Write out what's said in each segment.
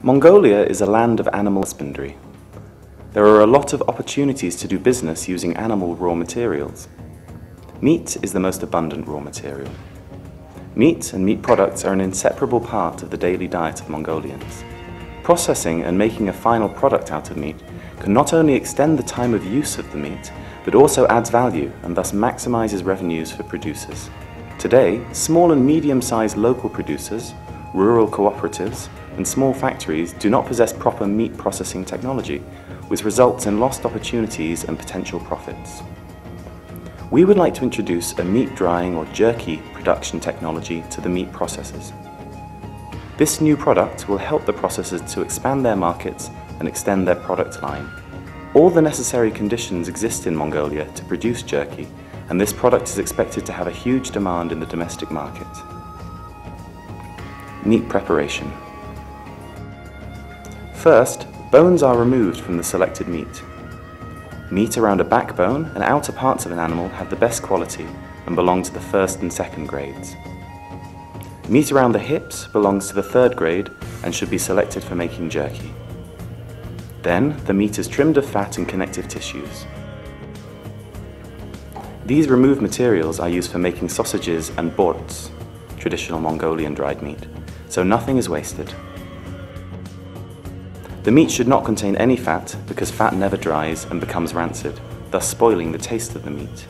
Mongolia is a land of animal husbandry. There are a lot of opportunities to do business using animal raw materials. Meat is the most abundant raw material. Meat and meat products are an inseparable part of the daily diet of Mongolians. Processing and making a final product out of meat can not only extend the time of use of the meat, but also adds value and thus maximizes revenues for producers. Today, small and medium-sized local producers, rural cooperatives, and small factories do not possess proper meat processing technology, which results in lost opportunities and potential profits. We would like to introduce a meat drying or jerky production technology to the meat processors. This new product will help the processors to expand their markets and extend their product line. All the necessary conditions exist in Mongolia to produce jerky, and this product is expected to have a huge demand in the domestic market. Meat preparation. First, bones are removed from the selected meat. Meat around a backbone and outer parts of an animal have the best quality and belong to the first and second grades. Meat around the hips belongs to the third grade and should be selected for making jerky. Then, the meat is trimmed of fat and connective tissues. These removed materials are used for making sausages and borts, traditional Mongolian dried meat, so nothing is wasted. The meat should not contain any fat because fat never dries and becomes rancid, thus spoiling the taste of the meat.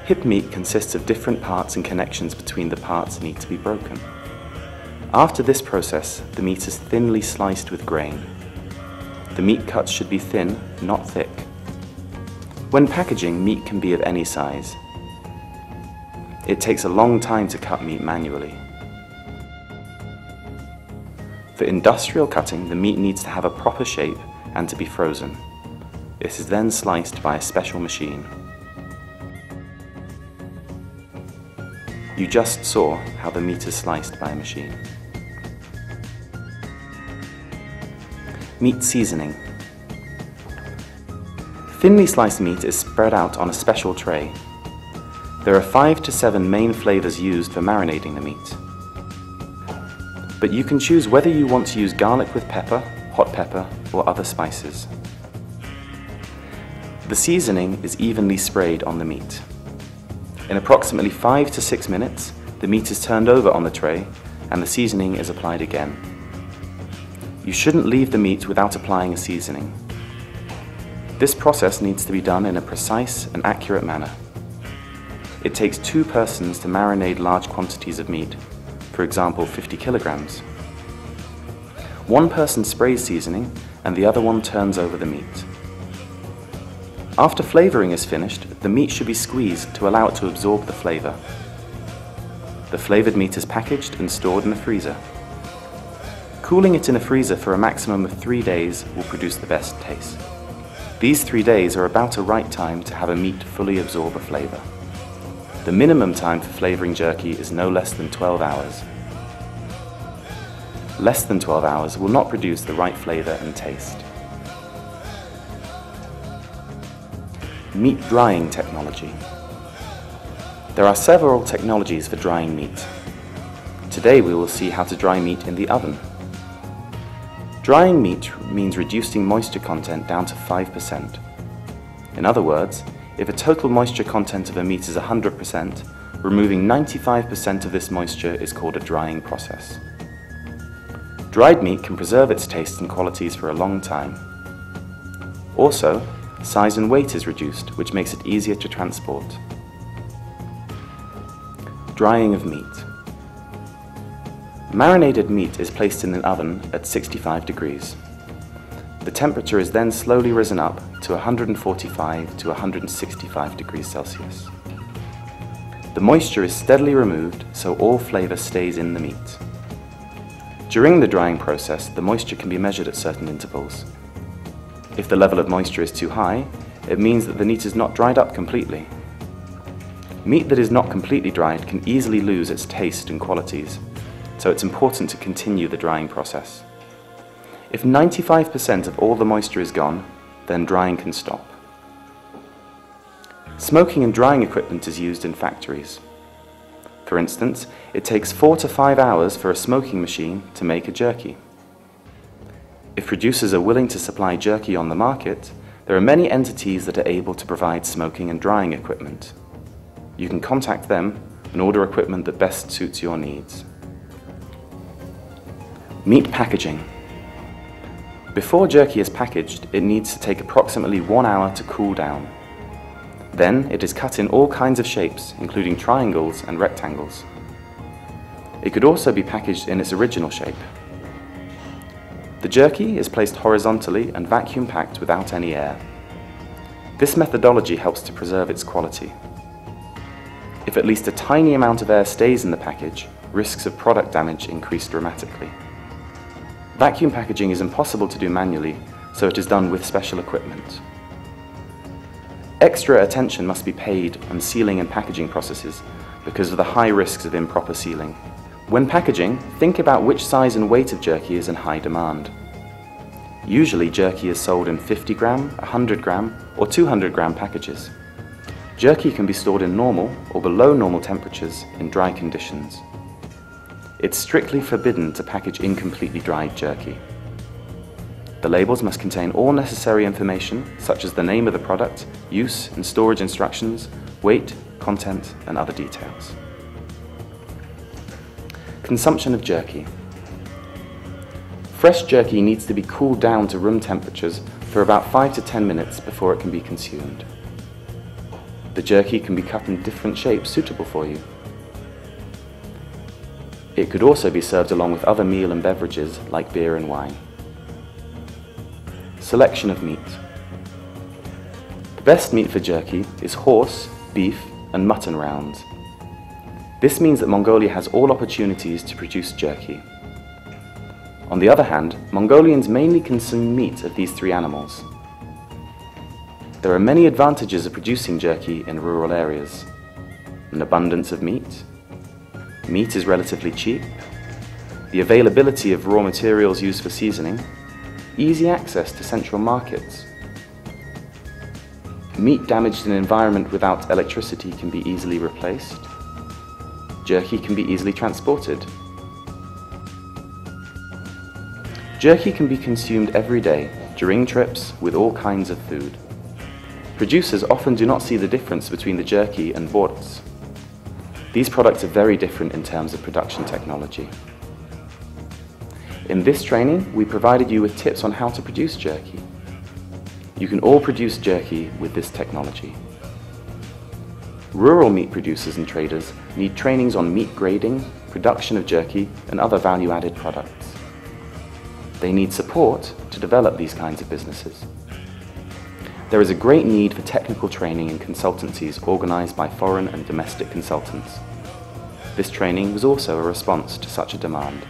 Hip meat consists of different parts and connections between the parts need to be broken. After this process, the meat is thinly sliced with grain. The meat cuts should be thin, not thick. When packaging, meat can be of any size. It takes a long time to cut meat manually. For industrial cutting, the meat needs to have a proper shape and to be frozen. It is then sliced by a special machine. You just saw how the meat is sliced by a machine. Meat seasoning. Thinly sliced meat is spread out on a special tray. There are 5 to 7 main flavors used for marinating the meat. But you can choose whether you want to use garlic with pepper, hot pepper, or other spices. The seasoning is evenly sprayed on the meat. In approximately 5 to 6 minutes, the meat is turned over on the tray and the seasoning is applied again. You shouldn't leave the meat without applying a seasoning. This process needs to be done in a precise and accurate manner. It takes 2 persons to marinate large quantities of meat, for example 50 kilograms. One person sprays seasoning and the other one turns over the meat. After flavoring is finished, the meat should be squeezed to allow it to absorb the flavor. The flavored meat is packaged and stored in the freezer. Cooling it in a freezer for a maximum of 3 days will produce the best taste. These 3 days are about a right time to have a meat fully absorb a flavor. The minimum time for flavoring jerky is no less than 12 hours. Less than 12 hours will not produce the right flavor and taste. Meat drying technology. There are several technologies for drying meat. Today we will see how to dry meat in the oven. Drying meat means reducing moisture content down to 5%. In other words, if a total moisture content of a meat is 100%, removing 95% of this moisture is called a drying process. Dried meat can preserve its taste and qualities for a long time. Also, size and weight is reduced, which makes it easier to transport. Drying of meat. Marinated meat is placed in an oven at 65 degrees. The temperature is then slowly risen up to 145 to 165 degrees Celsius. The moisture is steadily removed so all flavor stays in the meat. During the drying process, the moisture can be measured at certain intervals. If the level of moisture is too high, it means that the meat is not dried up completely. Meat that is not completely dried can easily lose its taste and qualities, so it's important to continue the drying process. If 95% of all the moisture is gone, then drying can stop. Smoking and drying equipment is used in factories. For instance, it takes 4 to 5 hours for a smoking machine to make a jerky. If producers are willing to supply jerky on the market, there are many entities that are able to provide smoking and drying equipment. You can contact them and order equipment that best suits your needs. Meat packaging. Before jerky is packaged, it needs to take approximately 1 hour to cool down. Then it is cut in all kinds of shapes, including triangles and rectangles. It could also be packaged in its original shape. The jerky is placed horizontally and vacuum packed without any air. This methodology helps to preserve its quality. If at least a tiny amount of air stays in the package, risks of product damage increase dramatically. Vacuum packaging is impossible to do manually, so it is done with special equipment. Extra attention must be paid on sealing and packaging processes because of the high risks of improper sealing. When packaging, think about which size and weight of jerky is in high demand. Usually jerky is sold in 50 gram, 100 gram or 200 gram packages. Jerky can be stored in normal or below normal temperatures in dry conditions. It's strictly forbidden to package incompletely dried jerky. The labels must contain all necessary information, such as the name of the product, use and storage instructions, weight, content, and other details. Consumption of jerky. Fresh jerky needs to be cooled down to room temperatures for about 5 to 10 minutes before it can be consumed. The jerky can be cut in different shapes suitable for you. It could also be served along with other meal and beverages like beer and wine. Selection of meat. The best meat for jerky is horse, beef, and mutton rounds. This means that Mongolia has all opportunities to produce jerky. On the other hand, Mongolians mainly consume meat of these 3 animals. There are many advantages of producing jerky in rural areas. An abundance of meat. Meat is relatively cheap. The availability of raw materials used for seasoning. Easy access to central markets. Meat damaged in an environment without electricity can be easily replaced. Jerky can be easily transported. Jerky can be consumed every day, during trips, with all kinds of food. Producers often do not see the difference between the jerky and borscht. These products are very different in terms of production technology. In this training, we provided you with tips on how to produce jerky. You can all produce jerky with this technology. Rural meat producers and traders need trainings on meat grading, production of jerky, and other value-added products. They need support to develop these kinds of businesses. There is a great need for technical training in consultancies organized by foreign and domestic consultants. This training was also a response to such a demand.